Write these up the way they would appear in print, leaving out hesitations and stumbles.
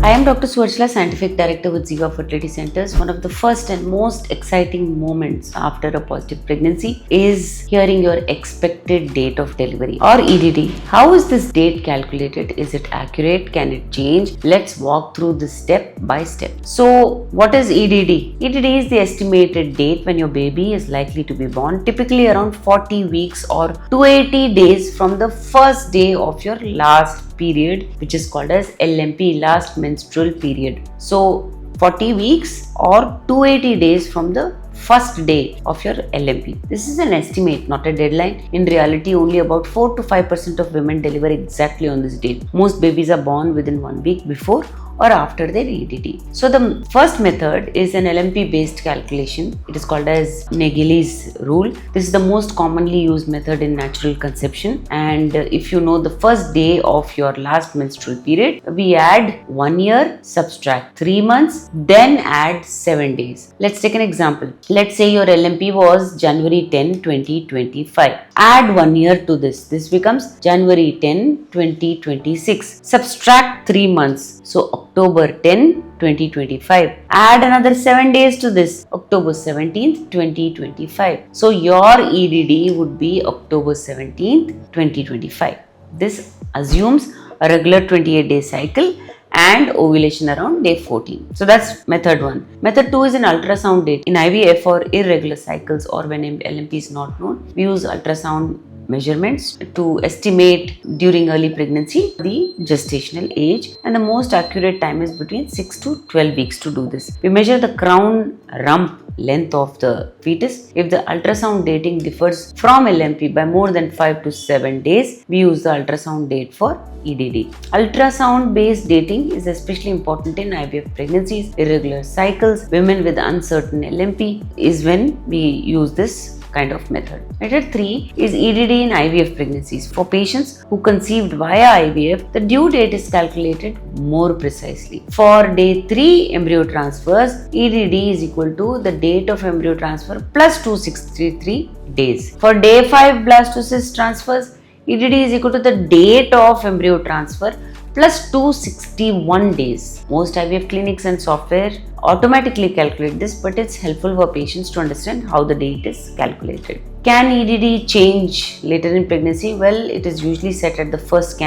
I am Dr. Suvarchala, Scientific Director with Ziva Fertility Centers. One of the first and most exciting moments after a positive pregnancy is hearing your expected date of delivery or EDD. How is this date calculated? Is it accurate? Can it change? Let's walk through this step by step. So, what is EDD? EDD is the estimated date when your baby is likely to be born, typically around 40 weeks or 280 days from the first day of your last period, which is called as LMP, last menstrual period. So 40 weeks or 280 days from the first day of your LMP. This is an estimate, not a deadline. In reality, only about 4 to 5% of women deliver exactly on this date. Most babies are born within 1 week before or after their EDD. So the first method is an LMP based calculation. It is called as Naegeli's rule. This is the most commonly used method in natural conception, and if you know the first day of your last menstrual period, we add 1 year, subtract 3 months, then add 7 days. Let's take an example. Let's say your LMP was January 10, 2025. Add 1 year to this. This becomes January 10, 2026. Subtract 3 months. So October 10, 2025. Add another 7 days to this, October 17th, 2025. So your EDD would be October 17th, 2025. This assumes a regular 28-day cycle and ovulation around day 14. So that's method 1. Method 2 is an ultrasound date. In IVF or irregular cycles or when LMP is not known, we use ultrasound measurements to estimate during early pregnancy the gestational age, and the most accurate time is between 6 to 12 weeks to do this. We measure the crown rump length of the fetus. If the ultrasound dating differs from LMP by more than 5 to 7 days, we use the ultrasound date for EDD. Ultrasound based dating is especially important in IVF pregnancies, irregular cycles, women with uncertain LMP is when we use this kind of method. Method 3 is EDD in IVF pregnancies. For patients who conceived via IVF, the due date is calculated more precisely. For day 3 embryo transfers, EDD is equal to the date of embryo transfer plus 2633 days. For day 5 blastocyst transfers, EDD is equal to the date of embryo transfer plus 261 days. Most IVF clinics and software automatically calculate this, but it's helpful for patients to understand how the date is calculated. Can EDD change later in pregnancy? Well, it is usually set at the first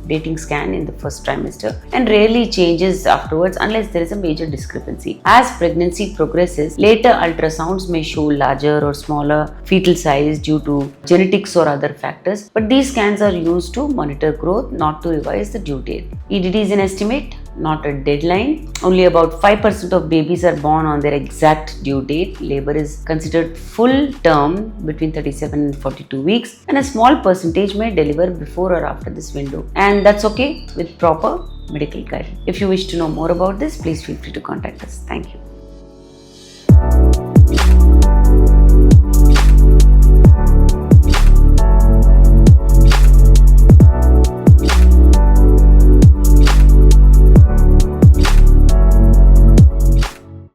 dating scan in the first trimester, and rarely changes afterwards unless there is a major discrepancy. As pregnancy progresses, later ultrasounds may show larger or smaller fetal size due to genetics or other factors, but these scans are used to monitor growth, not to revise the due date. EDD is an estimate, not a deadline. Only about 5% of babies are born on their exact due date. Labor is considered full term between 37 and 42 weeks, and a small percentage may deliver before or after this window, and that's okay with proper medical guidance. If you wish to know more about this, please feel free to contact us. Thank you.